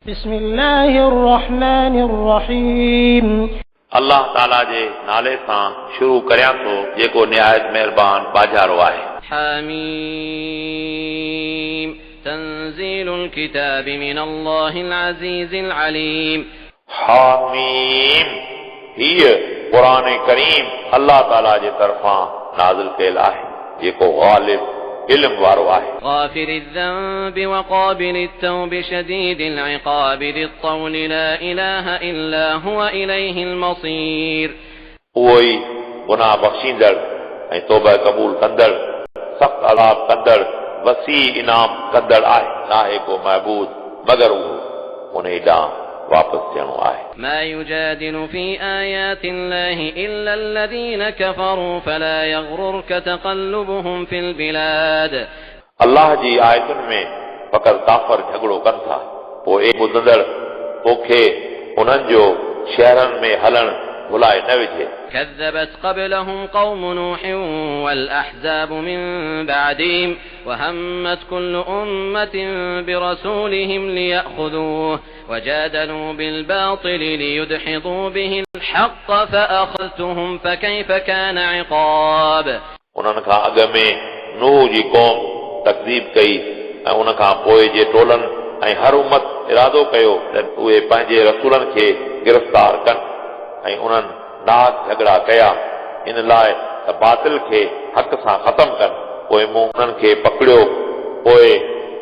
بسم الله الرحمن الرحيم अल्लाह ताला जे नाले सां शुरू करियां थो जेको निहायत महिरबान बाजारो आहे। حميم تنزيل الكتاب من الله العزيز العليم हामीम हीअ क़ुरान करीम अल्लाह ताला जे तरफ़ां नाज़िल कयल आहे जेको ग़ालिब इल्म वारो आहे। غافر الذنب وقابل التوب شديد العقاب ذي الطول لا إله إلا هو إليه المصير उहो ई गुनाह बख़्शींदड़ ऐं तौबा क़बूल कंदड़ सख़्त अज़ाब कंदड़ वसी इनाम कंदड़ आहे। नाहे को महबूद मगर उहो उन ॾांहुं वापस थियणो आहे। ما يجادل في آيات الله إلا الذين كفروا فلا يغررك تقلبهم في البلاد अल्लाह जी आयतुनि में फ़क़ति काफ़िर झगड़ो कनि था, पोइ ए ॿुधंदड़ तोखे उन्हनि जो शहरनि में हलण भुलाए न विझे। كذبت قبلهم قوم نوح والأحزاب من بعدهم وهمت كل أمة برسولهم ليأخذوه وجادلوا بالباطل ليدحضوا به الحق فأخذتهم فكيف كان عقاب उन्हनि खां अॻ में नूह जी क़ौम तकज़ीब कई ऐं उन खां पोइ जे टोलनि ऐं हर उम्मत इरादो कयो त उहे पंहिंजे रसूलनि खे गिरफ़्तार कनि ऐं उन्हनि नाज़ झगड़ा कया इन लाइ त बातिल खे हक़ सां ख़तम कनि। पोइ मूं उन्हनि खे पकड़ियो, पोइ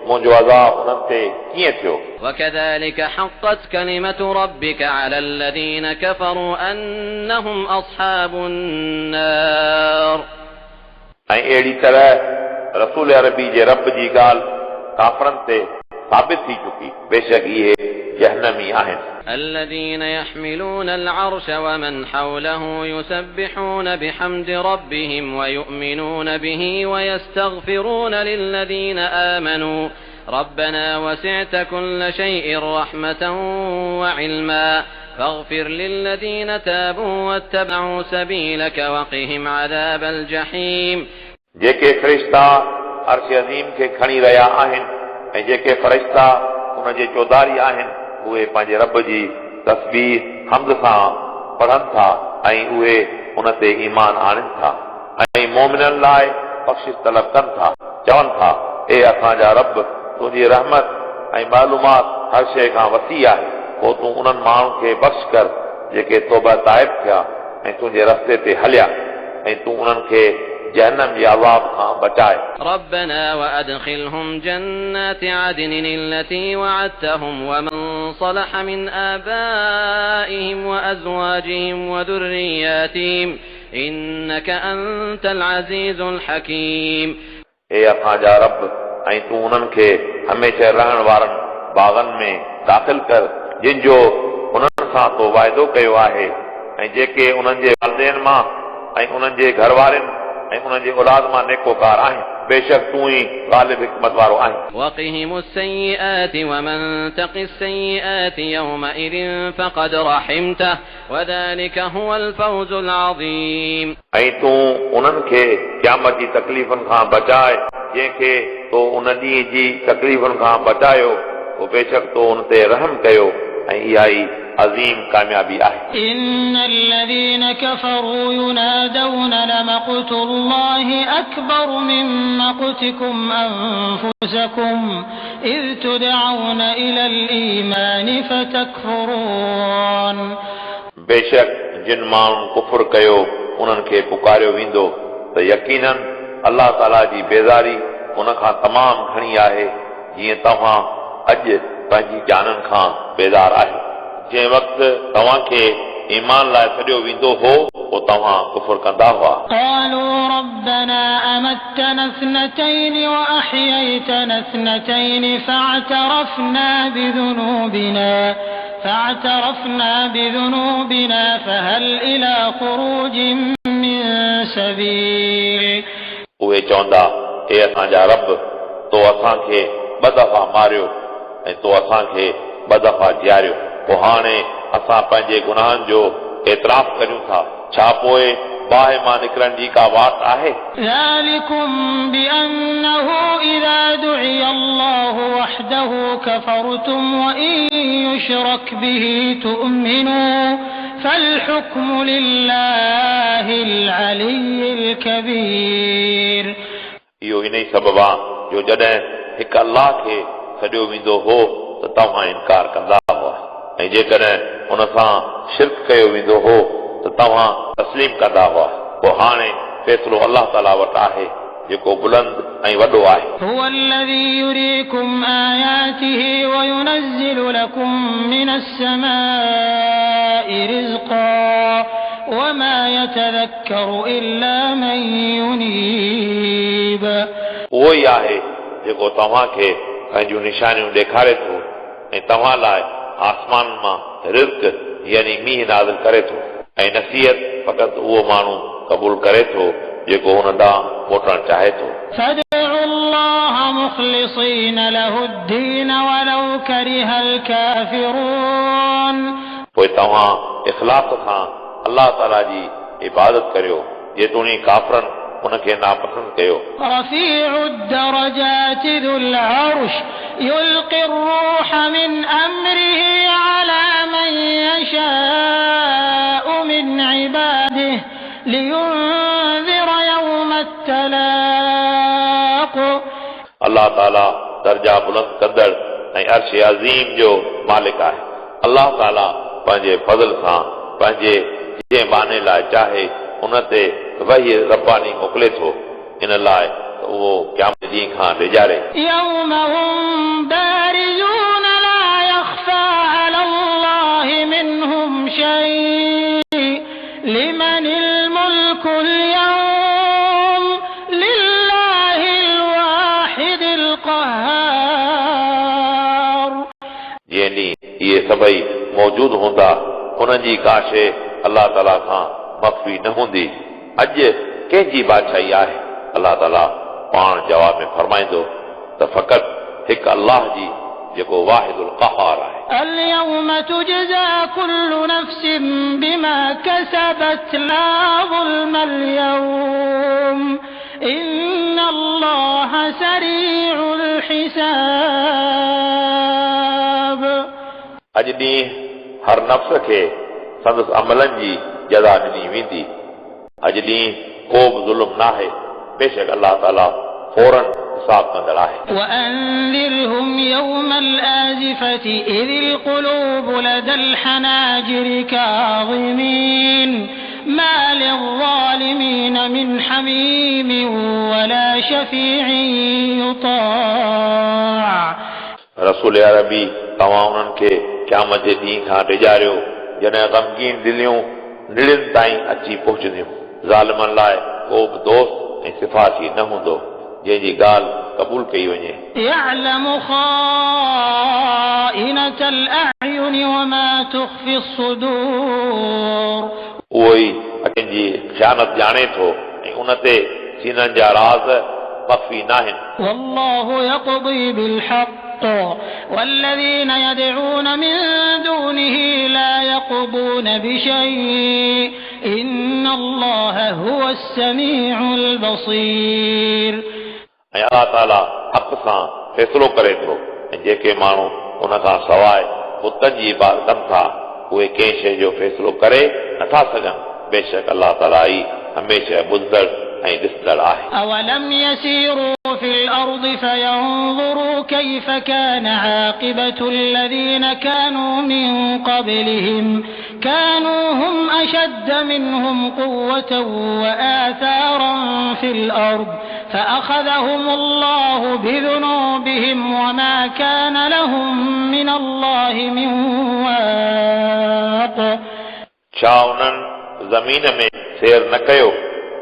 मुंहिंजो अज़ाब उन्हनि ते कीअं थियो। وكذلك حقت كلمة ربك على الذين كفروا أنهم أصحاب النار ऐं अहिड़ी तरह रसूल अरबी जे रब जी ॻाल्हि काफ़रनि ते साबित थी चुकी, बेशक इहे जहन्नमी आहिनि। الذين يحملون العرش ومن حوله يسبحون بحمد ربهم ويؤمنون به ويستغفرون للذين آمنوا ربنا وسعت كل شيء رحمة وعلما فاغفر للذين تابوا واتبعوا سبيلك وقهم عذاب الجحيم जेके फ़रिश्ता अर्श अज़ीम खे खणी रहिया आहिनि ऐं जेके फ़रिश्ता उन जे चौधारी आहिनि उहे पंहिंजे रब जी तस्बीह हम्द सां पढ़नि था ऐं उहे उन ते ईमान आणनि था ऐं मोमिननि लाइ बख़्शिश तलब कनि था, चवनि था ए असांजा रब तुंहिंजी रहमत ऐं मालूमात हर शइ खां वसी आहे, पोइ तूं उन्हनि माण्हुनि खे बख़्श कर जेके तौबा ताइब थिया ऐं तुंहिंजे रस्ते ते हलिया ऐं तूं उन्हनि खे जहन्नम जे अज़ाब खां बचाए। ربنا وأدخلهم جنات عدن التي وعدتهم ومن صلح من آبائهم وأزواجهم وذرياتهم إنك أنت العزيز الحكيم ए असांजा रब ऐं तूं उन्हनि खे हमेशह रहण वारनि बाग़नि में दाख़िल कर जिन जो उन्हनि सां तो वाइदो कयो आहे ऐं जेके उन्हनि जे वालिदैन मां ऐं उन्हनि जे घर वारनि ऐं उन्हनि जे औलाद मां नेकोकार आहिनि, बेशक तूं ई ग़ालिब हिकमत वारो आहीं। وقهم السيئات ومن تق السيئات يومئذ فقد رحمته وذلك هو الفوز العظيم ऐं तूं उन्हनि खे क़यामत जी तकलीफ़ुनि खां बचाए जंहिंखे तो उन ॾींहं जी तकलीफ़ुनि खां बचायो, पोइ बेशक तो उन ते रहम कयो ऐं इहा ई अज़ीम कामयाबी आहे। إن الذين كفروا ينادون لمقت الله أكبر من مقتكم أنفسكم إذ تدعون إلى الإيمان فتكفرون बेशक जिन माण्हुनि कुफुर कयो उन्हनि खे पुकारियो वेंदो त यकीनन अल्लाह ताला जी बेज़ारी उन खां तमामु घणी आहे जीअं तव्हां अॼु पंहिंजी जाननि खां बेज़ार आहियो। जंहिं वक़्तु तव्हांखे ईमान लाइ सॾियो वेंदो हो पोइ तव्हां कुफुर कंदा हुआ। قالوا ربنا أمتنا اثنتين وأحييتنا اثنتين فاعترفنا بذنوبنا فهل إلى خروج من سبيل उहे चवंदा हे असांजा रब तो असांखे ॿ दफ़ा मारियो ऐं तो असांखे ॿ दफ़ा जियारियो, पोइ हाणे असां पंहिंजे गुनाहनि जो एतिराफ़ करियूं था, छा पोइ बाहि मां निकिरण जी का वाट आहे। ذلكم بأنه إذا دعي الله وحده كفرتم وإن يشرك به تؤمنوا فالحكم لله العلي الكبير. इहो इन ई सबब आहे जो जॾहिं हिकु अल्लाह खे सॼो वेंदो हो त तव्हां इनकार कंदा हुआ ऐं जेकॾहिं हुन सां शिरक कयो वेंदो हो त तव्हां तस्लीम कंदा हुआ. पोइ हाणे फ़ैसिलो अल्लाह ताला वटि आहे जेको बुलंद ऐं वॾो आहे. هو الذي يريكم آياته وينزل لكم من السماء رزقا وما يتذكر إلا من ينيب. उहो ई आहे जेको तव्हांखे पंहिंजूं निशानियूं ॾेखारे थो ऐं तव्हां लाइ आसमान मां रिज़्क़ यानी मींहुं नाज़िल करे थो ऐं नसीहत फ़क़ति उहो माण्हू क़बूल करे थो जेको हुन ॾांहुं मोटणु चाहे थो. فادعوا الله مخلصين له الدين ولو كره الكافرون. पोइ तव्हां इख़लास सां अल्लाह ताला जी इबादत करियो जेतोणीकि काफ़रनि उनखे नापसंद कयो. رفيع الدرجات ذو العرش يلقي الروح من أمره على من يشاء من عباده لينذر يوم التلاق. अल्लाह ताला दर्जा बुलंद कंदड़ ऐं अर्श अज़ीम जो मालिक आहे. अल्लाह ताला पंहिंजे फज़ल सां पंहिंजे जंहिं बाने लाइ चाहे उन ते वही रब्बानी मोकिले थो इन लाइ त उहो क़यामत ॾींहं खां डिॼारे. يوم هم بارزون لا يخفى على الله منهم شيء لمن الملك اليوم لله الواحد القهار. जंहिं ॾींहुं इहे सभई मौजूद हूंदा उन्हनि जी का शइ अल्लाह ताला खां मख़फ़ी न हूंदी. अॼु कंहिंजी बादशाही आहे? अल्लाह ताला पाण जवाब में फरमाईंदो त फ़क़ति हिकु अल्लाह जी जेको वाहिदुल क़हार आहे. اليوم تجزى كل نفس بما كسبت لا ظلم اليوم إن الله سريع الحساب. अॼु ॾींहुं हर नफ़्स खे संदसि अमलनि जी जज़ा ॾिनी वेंदी. अॼु ॾींहुं को बि ज़ुल्म न आहे. बेशक अल्लाह ताला फौरन हिसाब कंदड़ आहे. وأنذرهم يوم الآزفة إذ القلوب لدى الحناجر كاظمين ما للظالمين من حميم ولا شفيع يطاع. रसूल अरबी तव्हां उन्हनि खे क़यामत जे ॾींहं खां डिॼारियो जॾहिं ग़मगीन दिलियूं निड़ियुनि ताईं अची पहुचंदियूं. ज़ालिमनि लाइ को बि दोस्त ऐं सिफ़ाती न हूंदो जंहिंजी ॻाल्हि क़बूल कई वञे. يعلم خائنة الأعين وما تخفي الصدور. उहो ई अखियुनि जी ख़यानत ॼाणे थो ऐं उन ते सीननि जा राज़ मख़फ़ी नाहिनि. والله يقضي بالحق والذين يدعون من دونه لا يقضون بشيء إن الله هو السميع البصير. ऐं अल्लाह ताला हक़ सां फ़ैसिलो करे थो ऐं जेके माण्हू उन खां सवाइ बुतनि जी इबादत कनि था उहे कंहिं शइ जो फ़ैसिलो करे नथा सघनि. बेशक अल्लाह ताला ई हमेशह ॿुधंदड़ ऐं ॾिसंदड़ आहे. أولم يسيروا في الأرض فينظروا كيف كان عاقبة الذين كانوا من قبلهم كانوا هم أشد منهم قوة وآثارا في الأرض فأخذهم الله بذنوبهم وما كان لهم من الله من واق. छा उन्हनि ज़मीन में सैर न कयो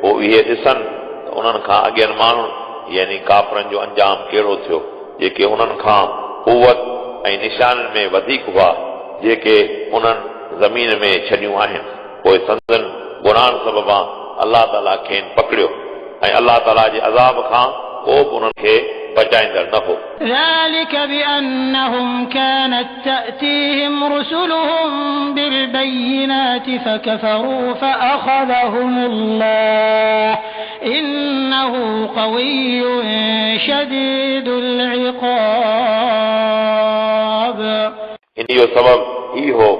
पोइ इहे ॾिसनि त उन्हनि खां अॻियनि माण्हुनि यानी काफ़रनि जो अंजाम कहिड़ो थियो जेके उन्हनि खां क़ुवत ऐं निशाननि में वधीक हुआ जेके उन्हनि ज़मीन में छॾियूं आहिनि. पोइ संदन गुनाहनि सबबा अल्लाह ताला खेनि पकड़ियो ऐं अल्लाह ताला जे अज़ाब खां को बि उन्हनि खे बचाईंदड़ न हो. ذلك بأنهم كانت تأتيهم رسلهم بالبينات فكفروا فأخذهم الله إنه قوي شديد العقاب. इन जो सबब ई हो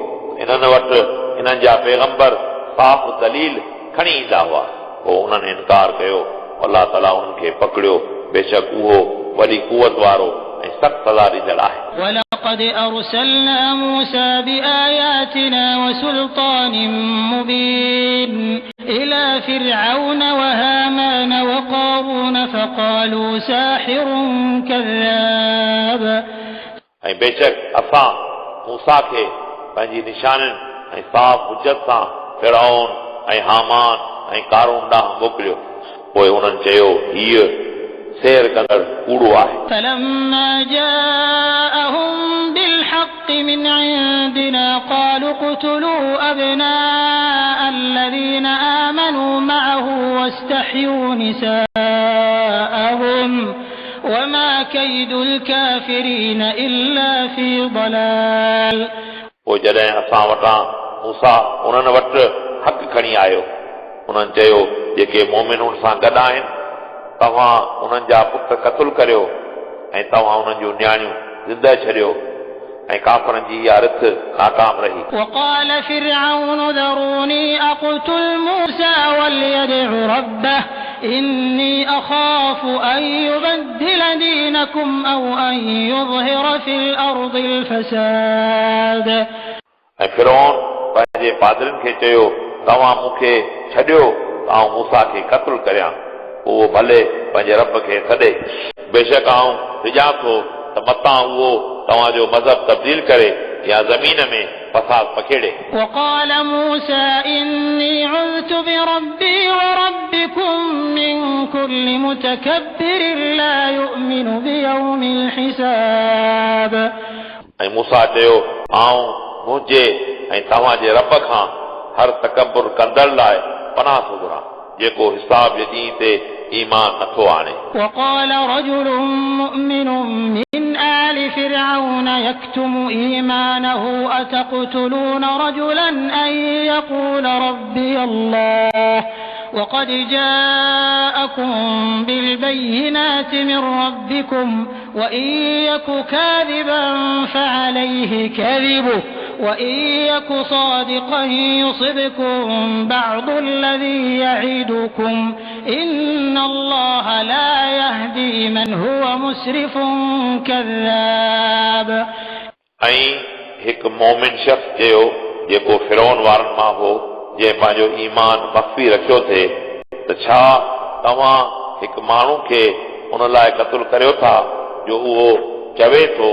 इन्हनि वटि इन्हनि जा पैगंबर साफ़ दलील खणी ईंदा हुआ, पोइ उन्हनि इनकार कयो, अलाह ताला उन्हनि खे पकड़ियो, बेशक उहो वॾी कुवत वारो ऐं सख़्त सज़ा ॾींदड़ आहे। ولقد أرسلنا موسى بآياتنا وسلطان مبين إلى فرعون وهامان وقارون فقالوا ساحر كذاب ऐं बेशक असां मूसा खे पंहिंजी निशाननि ऐं साफ़ हुज्जत सां फिरौन ऐं हामान ऐं कारून ॾांहुं मोकिलियो, पोइ उन्हनि चयो हीअ सेर कंदड़ कूड़ो आहे। فلما جاءهم بالحق من عندنا قالوا اقتلوا أبناء الذين آمنوا معه واستحيوا نساءهم وما كيد الكافرين إلا في ضلال। पोइ जॾहिं असां वटां मूसा उन्हनि वटि हक़ खणी आयो, उन्हनि चयो जेके मोमिनुनि सां गॾु आहिनि तव्हां उन्हनि जा पुट क़तल करियो ऐं तव्हां उन्हनि जूं न्याणियूं ज़िंदा छॾियो ऐं काफ़रनि जी इहा रिथ नाकाम रही। وقال فرعون ذروني أقتل موسى وليدع ربه إني أخاف أن يبدل دينكم أو أن يظهر في الأرض الفساد। ऐं फिरौन पंहिंजे पादरनि खे चयो तव्हां मूंखे छॾियो आउं मूसा खे क़तल करियां, उहो भले पंहिंजे रब खे सॾे, बेशक आउं विझां थो त मतां उहो तव्हांजो मज़हब तब्दील करे या ज़मीन में फसाद पखेड़े। وقال موسى إني عذت بربي وربكم من كل متكبر لا يؤمن بيوم الحساب। ऐं मूसा चयो आउं मुंहिंजे ऐं तव्हांजे रब खां हर तकबुर कंदड़ लाइ पनाह थो घुरां जेको हिसाब जे ॾींहं ते ईमान नथो आणे। وقال رجل مؤمن من آل فرعون يكتم إيمانه أتقتلون رجلا أن يقول ربي الله وقد جاءكم بالبينات من ربكم وإن يك كاذبا فعليه كذبه وإن يك صادقا يصبكم بعض الذي يعدكم إن الله لا يهدي من هو مسرف كذاب। ऐं हिकु मोमिन शख़्स चयो जेको फिरौन वारनि मां हो जंहिं पंहिंजो ईमान मख़फ़ी रखियो थे त छा तव्हां हिकु माण्हू खे उन लाइ क़तल करियो था जो उहो चवे थो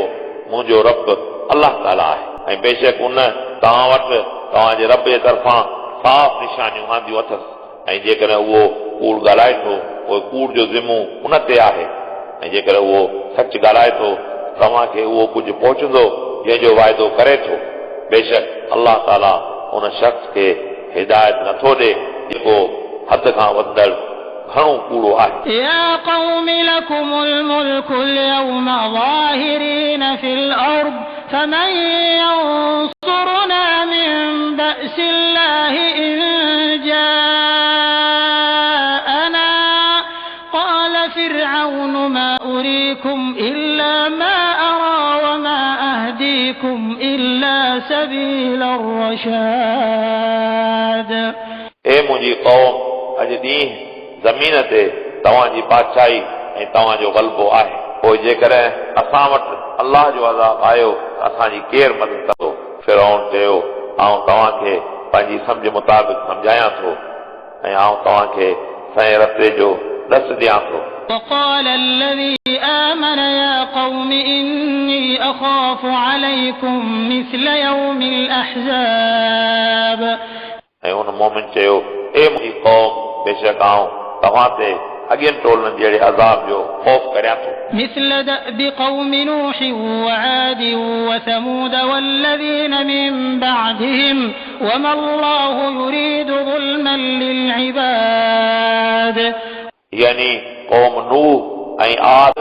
मुंहिंजो रब अलाह ताला आहे ऐं बेशक उन तव्हां वटि तव्हांजे रब जे तरफ़ां साफ़ निशानियूं आंदियूं अथसि ऐं जेकॾहिं उहो कूड़ ॻाल्हाए थो पोइ कूड़ जो ज़िम्मो उन ते आहे ऐं जेकॾहिं उहो सच ॻाल्हाए थो तव्हांखे उहो कुझु पहुचंदो जंहिंजो वाइदो करे थो, बेशक अलाह ताला उन शख़्स खे हिदायत नथो ॾे जेको हद खां वधंदड़ घणो कूड़ो आहे। يا قوم لكم الملك اليوم ظاهرين في الأرض فمن ينصرنا من بأس الله إن جاءنا قال فرعون ما أريكم إلا ما أرى وما أهديكم إلا سبيل الرشاد। ए मुंहिंजी क़ौम अॼु ॾींहुं ज़मीन ते तव्हांजी बादशाही ऐं तव्हांजो ग़लबो आहे, पोइ जेकॾहिं असां वटि अलाह जो अज़ाब आयो त असांजी केरु मदद कंदो। फिरौन चयो आउं तव्हांखे पंहिंजी सम्झ मुताबिक़ सम्झायां थो ऐं आउं तव्हांखे सही रस्ते जो ॾस ॾियां थो। وقال الذي آمن يا قوم إني أخاف عليكم مثل يوم الأحزاب। ऐं उन मोमिन चयो ए मुंहिंजी क़ौम बेशक आउं तव्हां ते अॻियनि टोलनि जहिड़े अज़ाब जो ख़ौफ़ करियां थो। مثل دأب قوم نوح وعاد وثمود والذين من بعدهم وما الله يريد ظلما للعباد। यानी क़ौम नूह ऐं आद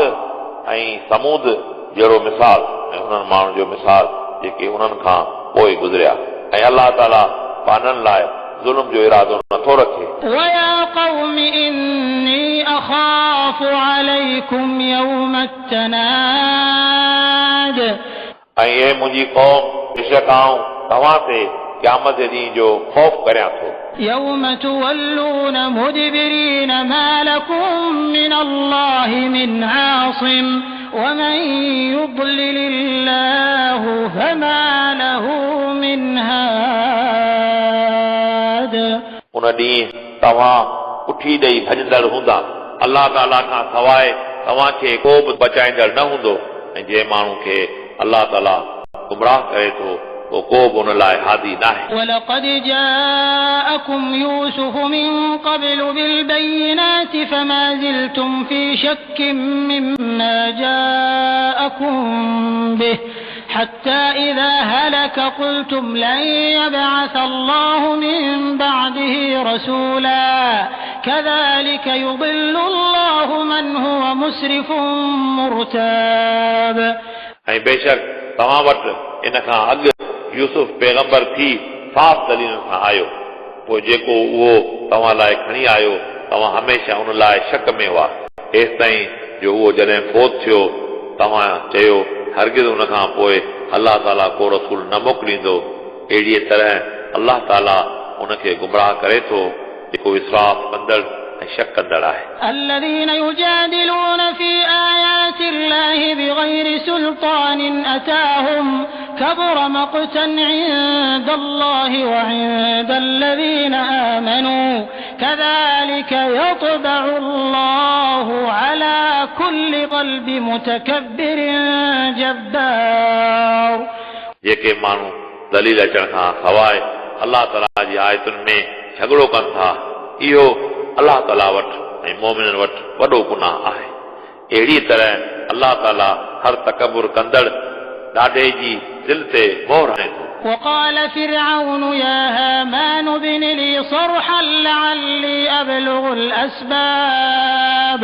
ऐं समूद जहिड़ो मिसाल ऐं उन्हनि माण्हुनि जो मिसाल जेके उन्हनि खां पोइ गुज़रिया ऐं अलाह ताला पाननि लाइ ज़ुल्म जो इरादो नथो रखे। ويا قوم إني أخاف عليكم يوم التناد। ऐं ए मुंहिंजी क़ौम बेशक आऊं तव्हां ते क़यामत जे ॾींहं जो ख़ौफ़ करियां थो يوم تولون مدبرين ما لكم من الله من عاصم ومن يضلل الله فما له من هاد उन ॾींहुं तव्हां उठी ॾेई भॼंदड़ हूंदा अलाह ताला खां सवाइ तव्हांखे को बि बचाईंदड़ न हूंदो ऐं जंहिं माण्हू खे अलाह ताला गुमराह करे थो पोइ को बि उन लाइ हादी नाहे ولقد جاءكم يوسف من قبل بالبينات فما زلتم في شك مما جاءكم به حتى إذا هلك قلتم لن يبعث الله من بعده رسولا كذلك يضل الله من هو مسرف مرتاب ऐं बेशक तव्हां वटि इन खां अॻु यूसुफ पैगंबर थी साफ़ दलीलुनि सां आयो पोइ जेको उहो तव्हां लाइ खणी आयो तव्हां हमेशह उन लाइ शक में हुआ हेसि ताईं जो उहो जॾहिं फोत थियो तव्हां चयो हरगिज़ उन खां पोइ अलाह ताला को रसूल न मोकिलींदो अहिड़ीअ तरह अलाह ताला उनखे गुमराह करे थो जेको इसराफ़ कंदड़ ऐं शक कंदड़ आहे الذين يجادلون في آيات الله بغير سلطان أتاهم كبر مقتا عند الله وعند الذين آمنوا كذلك يطبع الله على كل قلب متكبر جبار जेके माण्हू दलील अचण खां सवाइ अलाह ताला जी आयतुनि में झगड़ो कनि था इहो अलाह ताला वटि ऐं मोमिननि वटि वॾो गुनाह आहे अहिड़ी तरह अलाह ताला हर तकबुर कंदड़ ॾाढे जी दिलि ते मोहर हणे थो وقال فرعون يا هامان ابن لي صرحا لعلي أبلغ الأسباب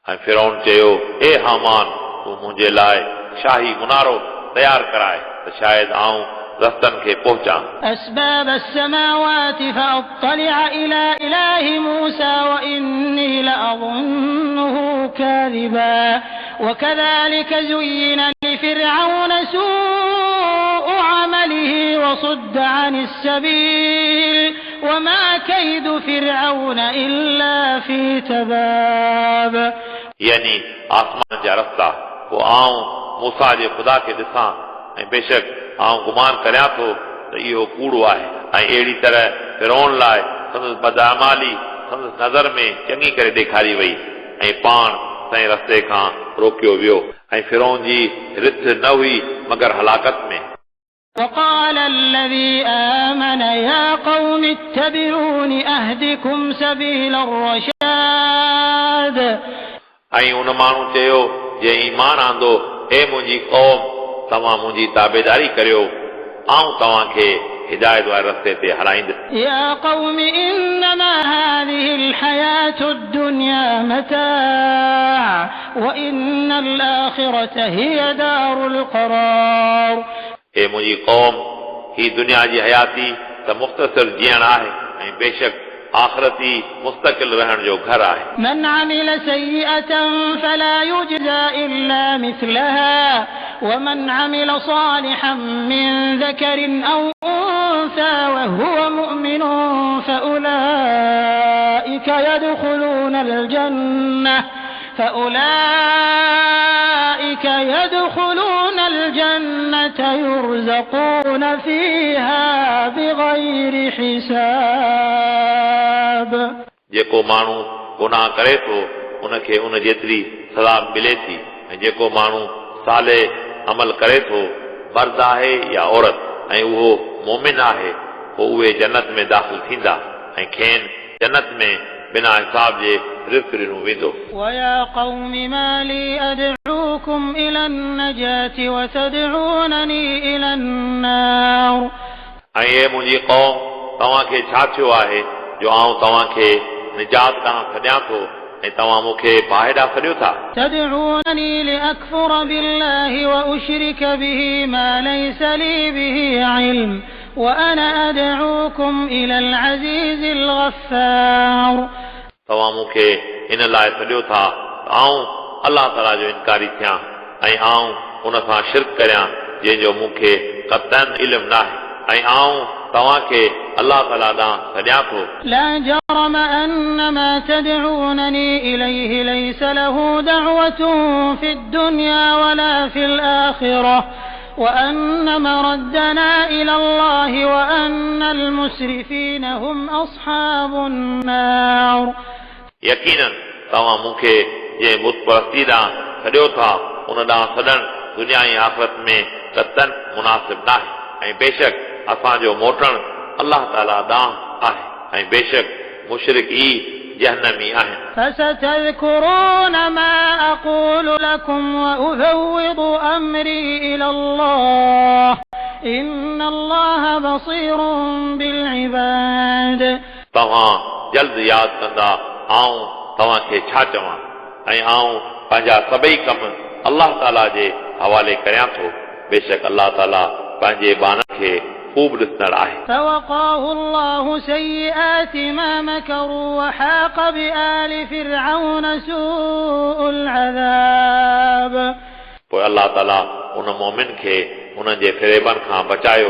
ऐं फिरौन चयो ए हामान तूं मुंहिंजे लाइ शाही मुनारो तयारु कराए त शायदि आऊं रस्तनि खे पहुचां أسباب السماوات فأطلع إلى إله موسى وإني لأظنه كاذبا وكذلك زين لفرعون سوء عمله وصد عن السبيل وما كيد فرعون إلا في تباب यानी आसमान जा रस्ता पोइ आऊं मूसा जे ख़ुदा खे ॾिसां ऐं बेशक आऊं गुमान करियां थो त इहो कूड़ो आहे ऐं अहिड़ी तरह फिरौन लाइ संदसि बदअमाली संदसि नज़र में चङी करे ॾेखारी वई ऐं पाण संए रस्ते खां रोकियो वियो ऐं फिरौन जी रिथ न हुई मगर हलाकत में وقال الذي آمن يا قوم اتبعون أهدكم سبيل الرشاد ऐं उन माण्हू चयो जंहिं ईमान आंदो हे मुंहिंजी क़ौम तव्हां मुंहिंजी ताबेदारी करियो आऊं तव्हांखे हिदायत वारे रस्ते ते हलाईंदुसि يا قوم إنما هذه الحياة الدنيا متاع وإن الآخرة هي دار القرار हे मुंहिंजी क़ौम ही दुनिया जी हयाती त मुख़्तसर जीअण आहे ऐं बेशक आख़िरती मुस्तक़िल रहण जो घर आहे من عمل سيئة فلا يجزى إلا مثلها ومن عمل صالحا من ذكر أو أنثى وهو مؤمن فأولئك يدخلون الجنة يرزقون فيها بغير حساب जेको माण्हू गुनाह करे थो उनखे उन जेतिरी सज़ा मिले थी ऐं जेको माण्हू साले अमल करे थो मर्द आहे या औरत ऐं उहो मोमिन आहे पोइ उहे जन्नत में दाख़िल थींदा ऐं खेनि जन्नत में बिना हिसाब जे रिज़्क़ ॾिनो वेंदो ويا قوم ما لي أدعوكم إلى النجاة وتدعونني إلى النار ऐं हे मुंहिंजी क़ौम तव्हांखे छा थियो आहे जो आऊं तव्हांखे निजात ॾांहुं सॾियां थो ऐं तव्हां मूंखे बाहि ॾांहुं सॾियो था تدعونني لأكفر بالله وأشرك به ما ليس لي به علم وأنا أدعوكم إلى العزيز الغفار तव्हां मूंखे इन लाइ सॾियो था त आऊं अलाह ताला जो इनकारी थियां ऐं आऊं उन सां शिरक करियां जंहिंजो मूंखे क़तन इल्म नाहे ऐं आऊं तव्हांखे अल्लाह ताला ॾांहुं सॾियां थो لا جرم أن ما تدعونني إليه ليس له دعوة في الدنيا ولا في الآخرة وأن مردنا إلى الله وأن المسرفين هم أصحاب النار यकीनन तव्हां मूंखे जंहिं बुत परस्ती ॾांहुं सॾियो था उन ॾांहुं सॾण दुनिया ऐं आख़िरत में क़तन मुनासिब नाहे ऐं बेशक असांजो मोटण अल्लाह ताला ॾांहुं आहे ऐं बेशक मुशरिक ई जहन्नमी आहिनि فستذكرون ما أقول لكم وأفوض أمري إلى الله إن الله بصير بالعباد तव्हां जल्द यादि कंदा आऊं तव्हांखे छा चवां ऐं आऊं पंहिंजा सभई कम अल्लाह ताला जे हवाले करियां थो बेशक अल्लाह ताला पंहिंजे बाननि खे खूब ॾिसंदड़ आहे فوقاه الله سيئات ما مكروا وحاق بآل فرعون سوء العذاب पोइ अल्लाह ताला उन मोमिन खे उन्हनि जे फिरेबनि खां बचायो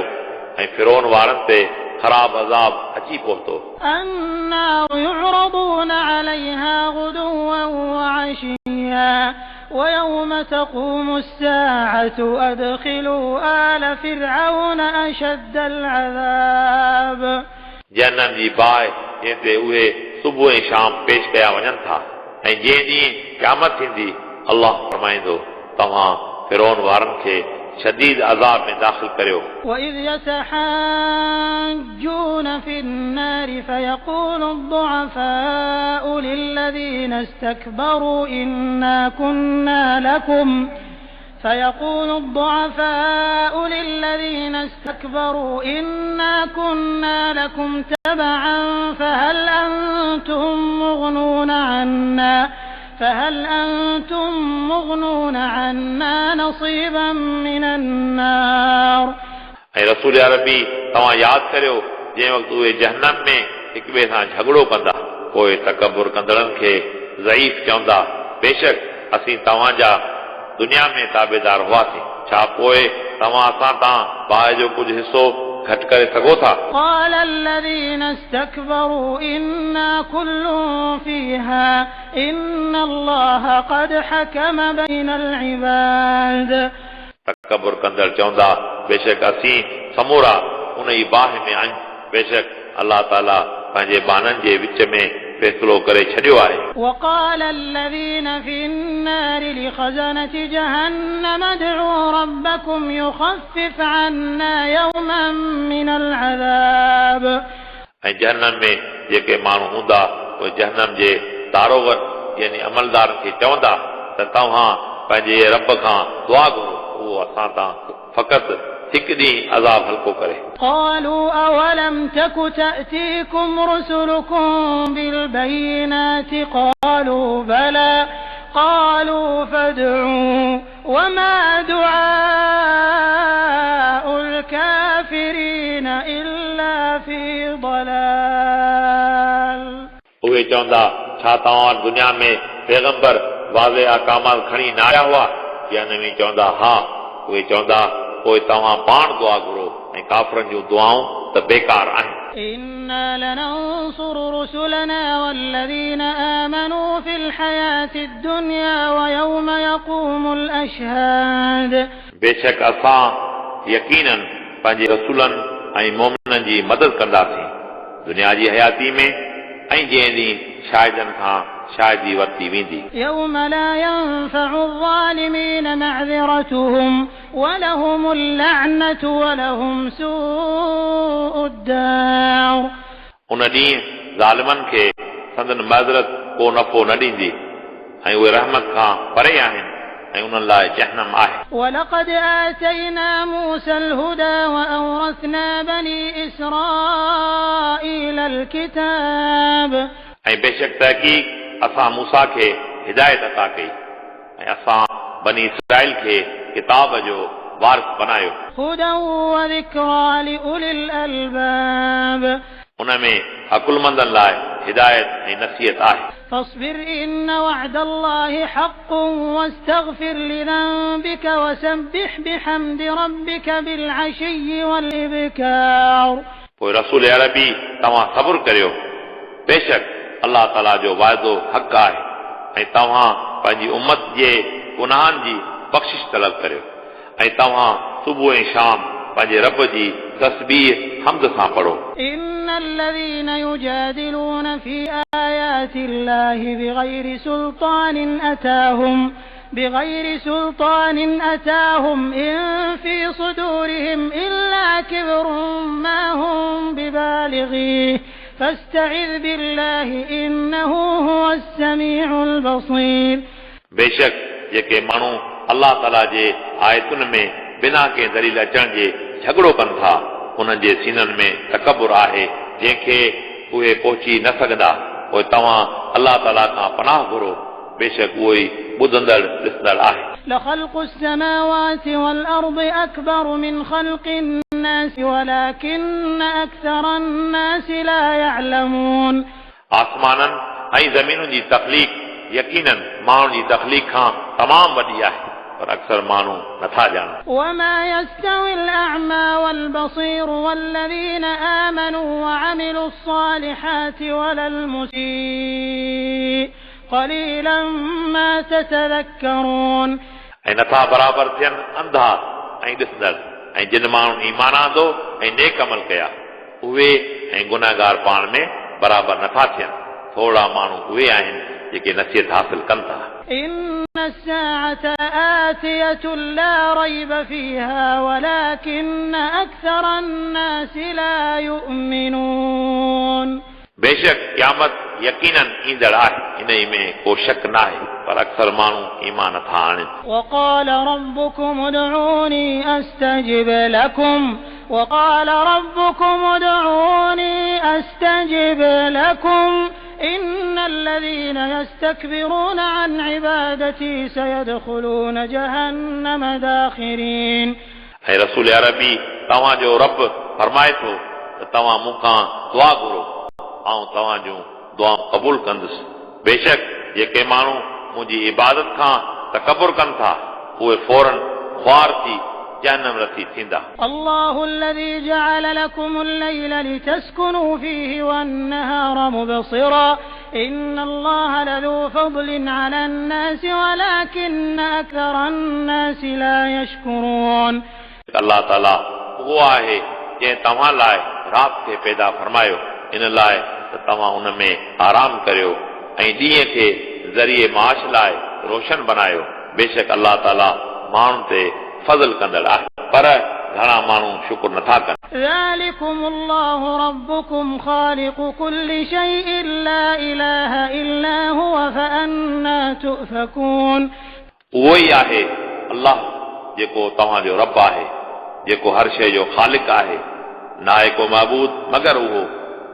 ऐं फिरोन वारनि ते ख़राब अज़ाब अची पहुतो النار يعرضون عليها غدوا وعشيا ويوم تقوم الساعة أدخلوا آل فرعون أشد العذاب जहन्नम जी बाहि जंहिं ते उहे सुबुह ऐं शाम पेश कया वञनि था ऐं जंहिं ॾींहुं क़यामत थींदी अल्लाह फरमाईंदो तव्हां फिरोन वारनि खे शदीद अज़ाब में दाख़िल करियो وإذ يتحاجون في النار فيقول الضعفاء للذين استكبروا إنا كنا لكم تبعا فهل أنتم مغنون عنا نصيبا من النار ऐं रसूल अरबी तव्हां यादि करियो जंहिं वक़्तु उहे जहन्नम में हिक ॿिए सां झगड़ो कंदा पोइ तकबुर कंदड़नि खे ज़ईफ़ चवंदा बेशक असीं तव्हांजा दुनिया में ताबेदार हुआसीं छा पोइ तव्हां असां तां बाहि जो कुझु हिसो घटि करे सघो था قال الذين استكبروا إنا كل فيها إن الله قد حكم بين العباد तकबुर कंदड़ चवंदा बेशक असीं समूरा उन ई बाहि में आहियूं बेशक अल्लाह ताला पंहिंजे बाननि जे विच में फ़ैसिलो करे छॾियो आहे وقال الذين في النار لخزنة جهنم ادعوا ربكم يخفف عنا يوما من العذاب ऐं जहन्नम में जेके माण्हू हूंदा उहे जहन्नम जे दारोगर यानी अमलदारनि खे चवंदा त तव्हां पंहिंजे रब खां दुआ घुरो उहो असां तां फ़क़ति हिकु ॾींहुं अज़ाब हल्को करे قالوا أولم تك تأتيكم رسلكم بالبينات قالوا بلى قالوا فادعوا وما دعاء الكافرين إلا في ضلال उहे चवंदा छा तव्हां दुनिया में पैगंबर वाज़े अहकामात खणी न आया हुआ या न चवंदा हा उहे चवंदा पोइ तव्हां पाण दुआ घुरो ऐं काफ़रनि जूं दुआऊं त बेकार आहिनि إنا لننصر رسلنا والذين آمنوا في الحياة الدنيا ويوم يقوم الأشهاد बेशक असां यकीनन पंहिंजे रसूलनि ऐं मोमिननि जी मदद कंदासीं दुनिया जी हयाती में ऐं जंहिं ॾींहुं शाहिदनि खां शाहिदी वरिती वेंदी يوم لا ينفع الظالمين معذرتهم ولهم اللعنة ولهم سوء الدار उन ॾींहुं ज़ालिमनि खे संदन माज़रत को नफ़ो न ॾींदी ऐं उहे रहमत खां परे आहिनि ऐं उन्हनि लाइ जहन्नम आहे ولقد آتينا موسى الهدى وأورثنا بني إسرائيل الكتاب ऐं बेशक तहक़ीक़ असां मूसा खे हिदायत अता कई ऐं असां बनी इसराइल खे किताब जो वारिस बनायो هدى وذكرى لأولي الألباب उन में अकुलमंदनि लाइ हिदायत ऐं नसीहत आहे فاصبر إن وعد الله حق واستغفر لذنبك وسبح بحمد ربك بالعشي والإبكار. पोइ रसूल अरबी तव्हां सब्र करियो, बेशक अल्लाह ताला जो वाइदो हक़ आहे ऐं तव्हां पंहिंजी उम्मत जे गुनाहनि जी बख़्शिश तलब करियो ऐं तव्हां सुबुह ऐं शाम पंहिंजे रब जी तस्बीह हम्द सां पढ़ो. إن الذين يجادلون في آيات الله بغير سلطان أتاهم إن في صدورهم إلا كبر ما هم ببالغيه فاستعذ بالله إنه هو السميع البصير. बेशक जेके माण्हू अल्लाह ताला जे आयतुनि में बिना कंहिं दलील अचण जे झगड़ो कनि था, उन्हनि जे सीननि में तकबुर आहे जंहिंखे उहे पहुची न सघंदा. पोइ तव्हां अल्लाह ताला खां पनाह घुरो, बेशक उहो ई ॿुधंदड़ ॾिसंदड़ आहे. لخلق السماوات والأرض أكبر من خلق الناس ولكن أكثر الناس لا يعلمون. आसमाननि ऐं ज़मीनुनि जी तख़लीक़ यकीनन माण्हुनि जी तख़लीक़ खां तमामु वॾी आहे, पर अक्सर माण्हू नथा ॼाणनि. وما يستوي الأعمى والبصير والذين آمنوا وعملوا الصالحات ولا المسيء قليلا ما تتذكرون. ऐं नथा बराबरि थियनि अंधा ऐं ॾिसंदड़, ऐं जिन माण्हुनि ईमान आंदो ऐं नेक अमल कया, उहे ऐं गुनाहगार पाण में बराबरि नथा थियनि. थोड़ा माण्हू उहे आहिनि जेके नसीहत हासिल कनि था. إن الساعة آتية لا ريب فيها ولكن أكثر الناس لا يؤمنون. बेशक क़यामत यकीनन ईंदड़ आहे, इन में को शक न आहे, पर अक्सर माण्हू ईमान नथा आणनि. وقال ربكم ادعوني أستجب لكم إن الذين يستكبرون عن عبادتي سيدخلون جهنم داخرين. ऐं रसूल अरबी तव्हांजो रब फरमाए थो त तव्हां मूंखां दुआ घुरो, ऐं तव्हां जूं दुआऊं क़बूल कंदुसि. बेशक जेके माण्हू मुंहिंजी इबादत खां तकबुर कनि था, उहे फौरन ख्वार थी जहन्नम रसी थींदा. الله الذي جعل لكم الليل لتسكنوا فيه والنهار مبصرا إن الله لذو فضل على الناس ولكن أكثر الناس لا يشكرون. अल्लाह ताला उहो आहे जंहिं तव्हां लाइ राति खे पैदा फरमायो, इन लाइ त तव्हां उन में आराम करियो ऐं ॾींहं खे ज़रिए माश लाइ रोशन बनायो. बेशक अल्लाह ताला माण्हुनि ते फज़ल कंदड़ आहे, पर घणा माण्हू शुक्र नथा कनि. ذلكم الله ربكم خالق كل شيء لا إله إلا هو فأنا تؤفكون. उहो ई आहे अल्लाह जेको तव्हांजो रब आहे, जेको हर शइ जो ख़ालिक आहे, न आहे को महबूद मगर उहो.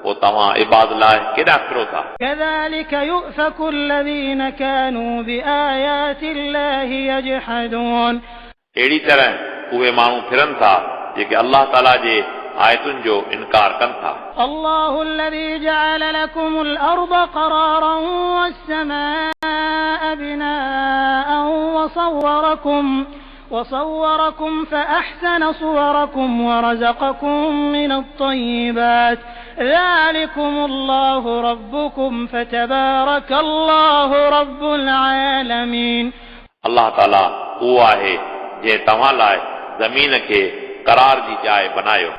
पोइ तव्हां इबादत लाइ केॾा फिरो था. كذلك يؤفك الذين كانوا بآيات الله يجحدون. अहिड़ी तरह उहे माण्हू फिरनि था जेके अल्लाह ताला जे आयतुनि जो इनकार कनि था. الله الذي جعل لكم الأرض قرارا والسماء بناء وصوركم فأحسن صوركم ورزقكم من الطيبات ذلكم الله ربكم فتبارك الله رب العالمين. अल्लाह ताला उहो आहे जंहिं तव्हां लाइ ज़मीन खे करार जी जाइ बनायो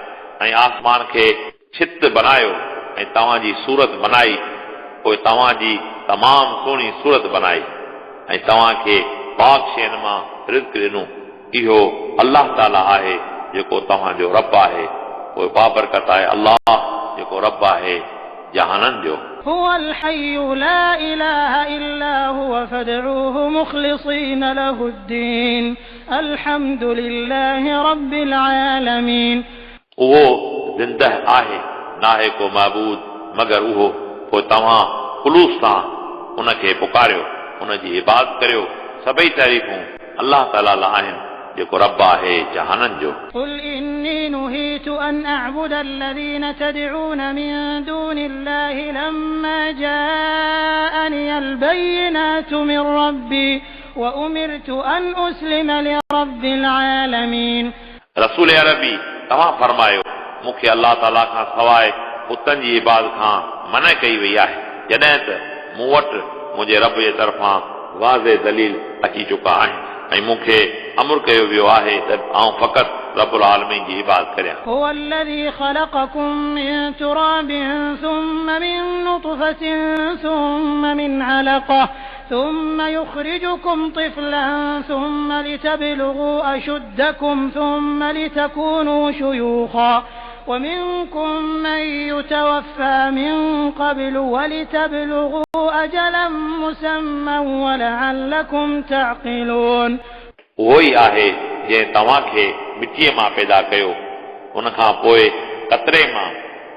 ऐं आसमान खे छित बनायो ऐं तव्हांजी सूरत बनाई, पोइ तव्हांजी तमामु सुहिणी सूरत बनाई ऐं तव्हांखे पाक शयुनि मां रिज़्क़ ॾिनो. इहो अल्लाह ताला आहे जेको तव्हांजो रब आहे. पोइ बाबरकत आहे अल्लाह जेको रब आहे जहाननि जो. هو الحي لا إله إلا هو فادعوه مخلصين له الدين الحمد لله رب العالمين. उहो ज़िंदह आहे, नाहे को महबूद मगर उहो. पोइ तव्हां ख़ुलूस सां उनखे पुकारियो, उनजी इबादत करियो. सभई तारीफ़ूं अल्लाह ताला लाइ आहिनि जेको रब आहे जहाननि जो। قل إني نهيت أن أعبد الذين تدعون من دون الله لما جاءني البينات من ربي وأمرت أن أسلم لرب العالمين। रसूल अरबी तव्हां फरमायो मूंखे अलाह ताला खां सवाइ बुतनि जी इबादत खां मना कई वई आहे जॾहिं त मूं वटि मुंहिंजे रब जे तरफ़ां वाज़े दलील अची चुका आहिनि ऐं मूंखे अमर कयो वियो आहे त आउं फ़क़ति रब्बुल आलमीन जी इबादत करियां। هو الذي خلقكم من تراب ثم من نطفة ثم من علقة ثم يخرجكم طفلا ثم لتبلغوا أشدكم ثم لتكونوا شيوخا ومنكم من يتوفى من قبل ولتبلغوا أجلا مسمى ولعلكم تعقلون। उहो ई आहे जंहिं तव्हांखे मिटीअ मां पैदा कयो उन खां पोइ कतरे मां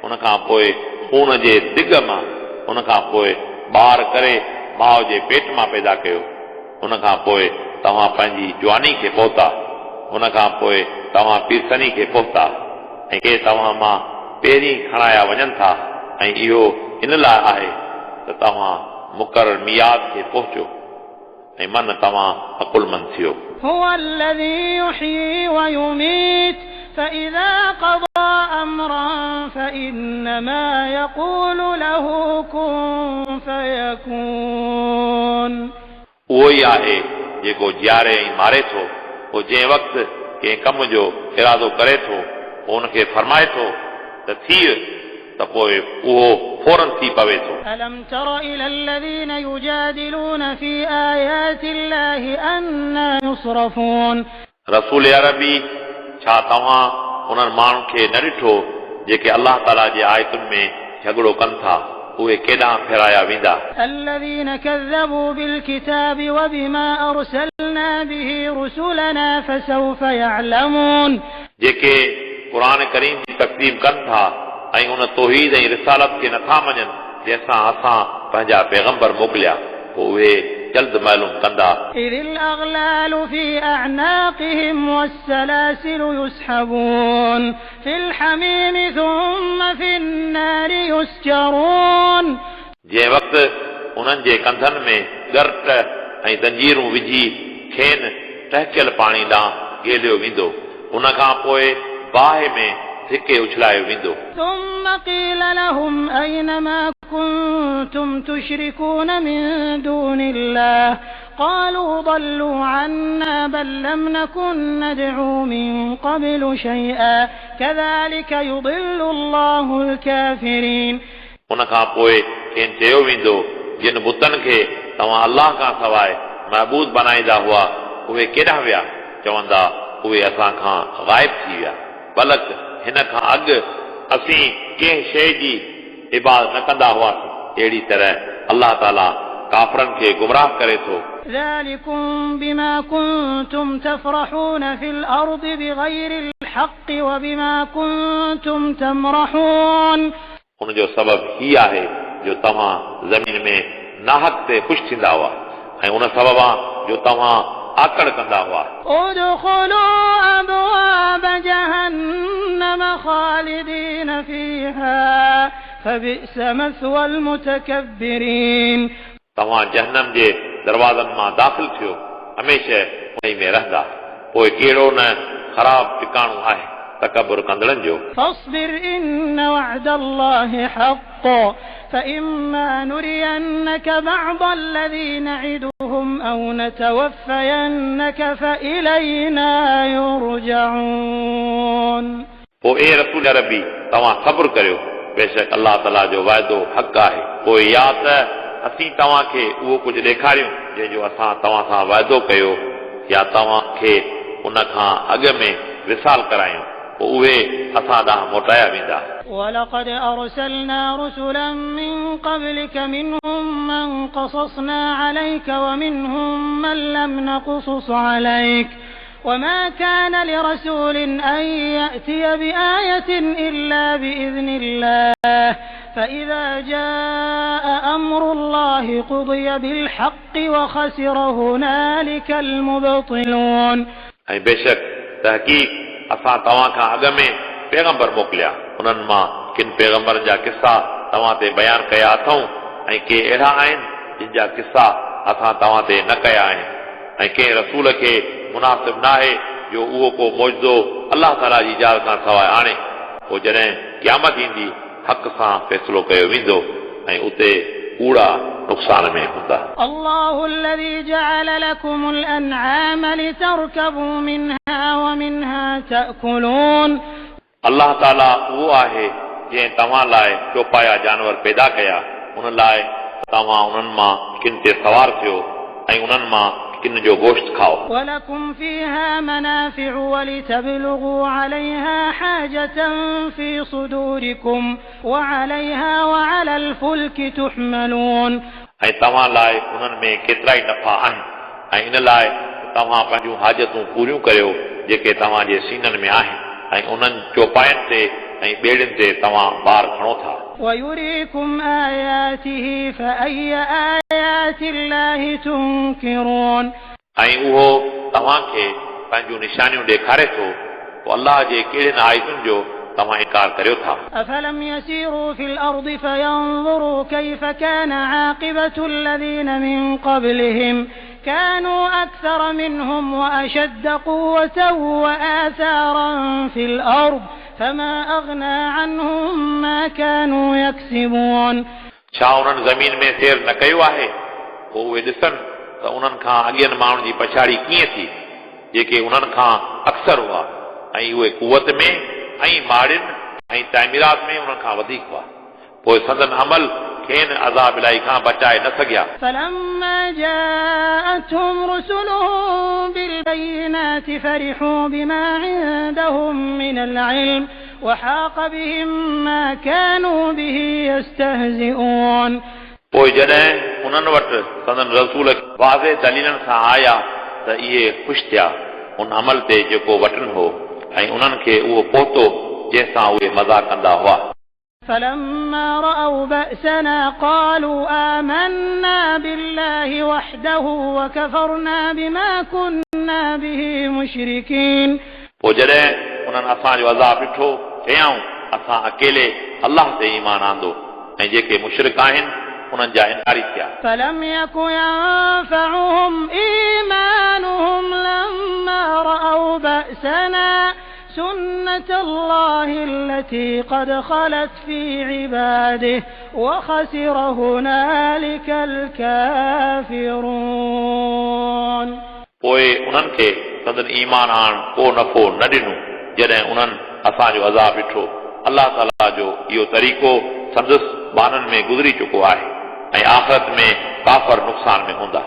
उन खां पोइ खून जे दिग मां उन खां पोइ ॿार करे माउ जे पेट मां पैदा कयो उन खां पोइ तव्हां पंहिंजी जवानी खे पहुता उन खां पोइ तव्हां पीरसनी खे पहुता ऐं के तव्हां मां पहिरीं खणाया वञनि था ऐं इहो इन लाइ आहे त तव्हां मुक़रर मियाद खे पहुचो ऐं मन तव्हां अकुलमंद थियो। هو الذي يحيي ويميت فإذا قضى أمرا فإنما يقول له كن فيكون। उहो ई आहे जेको जियारे ऐं मारे थो पोइ जंहिं वक़्तु कंहिं कम जो इरादो करे थो पोइ उनखे फरमाए थो त थी त पोइ उहो फौरन थी पवे थो। ألم تر إلى الذين يجادلون في آيات الله أنى يصرفون। रसूल अरबी छा तव्हां उन्हनि माण्हुनि खे न ॾिठो जेके अलाह ताला जे आयतुनि में झगड़ो कनि था उहे केॾां फेराया वेंदा। الذين كذبوا بالكتاب وبما أرسلنا به رسلنا فسوف يعلمون। जेके क़ुरान करीम जी तकदीब कनि था ऐं उन तौहीद ऐं रिसालत खे नथा मञनि जंहिंसां असां पंहिंजा पैगंबर मोकिलिया पोइ उहे जल्द मालूम कंदा। إذ الأغلال في أعناقهم والسلاسل يسحبون في الحميم ثم في النار يسجرون। जंहिं वक़्तु उन्हनि जे कंधनि में गर्त ऐं जंजीरूं विझी खेनि टहिकियल पाणी ॾांहुं गेलियो वेंदो उन खां पोइ बाहि में धिके उछलायो वेंदो। ثم قيل لهم أين ما كنتم تشركون من دون الله قالوا ضلوا عنا بل لم نكن ندعو من قبل شيئا كذلك يضل الله الكافرين। उन खां पोइ खेनि चयो वेंदो जिन बुतनि खे तव्हां अलाह खां सवाइ महबूद बनाईंदा हुआ उहे केॾां विया चवंदा उहे असां खां ग़ाइब थी विया बलक हिन खां अॻु असीं कंहिं शइ जी इबादत न कंदा हुआसीं। अहिड़ी तरह अलाह ताला काफ़रनि खे गुमराह करे थो। ذلكم بما كنتم تفرحون في الأرض بغير الحق وبما كنتم تمرحون। उन जो सबबु ही आहे जो तव्हां ज़मीन में नाहक ते ख़ुशि थींदा हुआ ऐं उन सबबु आहे जो तव्हां आकड़ कंदा हुआ। ادخلوا أبواب جهنم خالدين فيها فبئس مثوى المتكبرين। तव्हां जहन्नम जे दरवाज़नि मां दाख़िल थियो हमेशह उन में रहंदा पोइ कहिड़ो न ख़राब टिकाणो आहे तकबर कंदड़नि जो। فاصبر إن وعد الله حق فإما نرينك بعض الذي نعدهم أو نتوفينك فإلينا يرجعون। पोइ ए रसूल अरबी तव्हां सब्र करियो बेशक अलाह ताला जो वाइदो हक़ आहे। पोइ या त असीं तव्हांखे उहो कुझु ॾेखारियूं जंहिंजो असां तव्हां सां वाइदो कयो या तव्हांखे उन खां अॻु में विसाल करायूं पोइ उहे असां ॾांहुं मोटाया वेंदा। ولقد أرسلنا رسلا من قبلك منهم من قصصنا عليك ومنهم من لم نقصص عليك وما كان لرسول أن يأتي بآية إلا بإذن الله فإذا جاء أمر الله قضي بالحق وخسر هنالك المبطلون। ऐं बेशक तहक़ीक़ असां तव्हां खां अॻु में पैगंबर मोकिलिया, उन्हनि मां किन पैगंबरनि जा किस्सा तव्हां ते बयानु कया अथऊं ऐं के अहिड़ा आहिनि जिन जा किस्सा असां तव्हां ते न कया आहिनि, ऐं कंहिं रसूल खे मुनासिब न आहे जो उहो को मौजज़ो अलाह ताला जी इजाज़त खां सवाइ आणे। पोइ जॾहिं क़यामत ईंदी हक़ सां फ़ैसिलो कयो वेंदो ऐं उते कूड़ा नुक़सान में हूंदा। अल्लाहु الذي جعل لكم الأنعام لتركبوا منها ومنها تأكلون। अलाह ताला उहो आहे जंहिं तव्हां लाइ चोपाया जानवर पैदा कया, उन लाइ तव्हां उन्हनि मां किन ते सवार थियो ऐं उन्हनि मां किन जो गोश्त खाओ। ولكم فيها منافع ولتبلغوا عليها حاجة في صدوركم وعليها وعلى الفلك تحملون। ऐं तव्हां लाइ उन्हनि में केतिरा ई नफ़ा आहिनि ऐं इन लाइ तव्हां पंहिंजूं हाजतूं पूरियूं करियो जेके तव्हांजे सीननि में आहिनि ऐं उन्हनि चौपाइनि ते ऐं ॿेड़ियुनि ते तव्हां ॿार खणो था। ويريكم آياته فأي آيات الله تنكرون। ऐं उहो तव्हांखे पंहिंजूं निशानियूं ॾेखारे थो, पोइ अलाह जे कहिड़े आयतुनि जो तव्हां इनकार करियो था। أفلم يسيروا في الأرض فينظروا كيف كان عاقبة الذين من قبلهم كانوا أكثر منهم وأشد قوة وآثارا في الأرض فما أغنى عنهم ما كانوا يكسبون। छा उन्हनि ज़मीन में सैर न कयो आहे? पोइ उहे ॾिसनि त उन्हनि खां अॻियनि माण्हुनि जी पछाड़ी कीअं थी जेके उन्हनि खां अक्सर हुआ ऐं उहे कुवत में ऐं माड़ियुनि ऐं तामीरात में उन्हनि खां वधीक हुआ। पोइ संदन अमल खेनि अज़ाब इलाही खां बचाए न सघिया। فلما جاءتهم رسلهم بالبينات فرحوا بما عندهم من العلم وحاق بهم ما كانوا به يستهزئون। पोइ जॾहिं उन्हनि वटि संदन रसूल वाज़े दलीलनि सां आया त इहे ख़ुशि थिया उन अमल ते जेको वटनि हो ऐं उन्हनि खे उहो पहुतो जंहिंसां उहे मज़ाक कंदा हुआ। فلما رأوا بأسنا قالوا آمنا بالله وحده وكفرنا بما كنا به مشركين। पोइ जॾहिं उन्हनि असांजो अज़ाब ॾिठो चयऊं असां अकेले अलाह ते ईमान आंदो ऐं जेके मुशरिक आहिनि उन्हनि जा इनकारी थिया। فلم يك ينفعهم إيمانهم لما رأوا بأسنا سنة الله التي قد خلت في عباده وخسر هنالك الكافرون। पोइ उन्हनि खे संदन ईमान आण को नफ़ो न ॾिनो जॾहिं उन्हनि असांजो अज़ाब ॾिठो। अलाह ताला जो इहो तरीक़ो संदसि बाननि में गुज़री चुको आहे ऐं आख़िरत में काफ़र नुक़सान में हूंदा।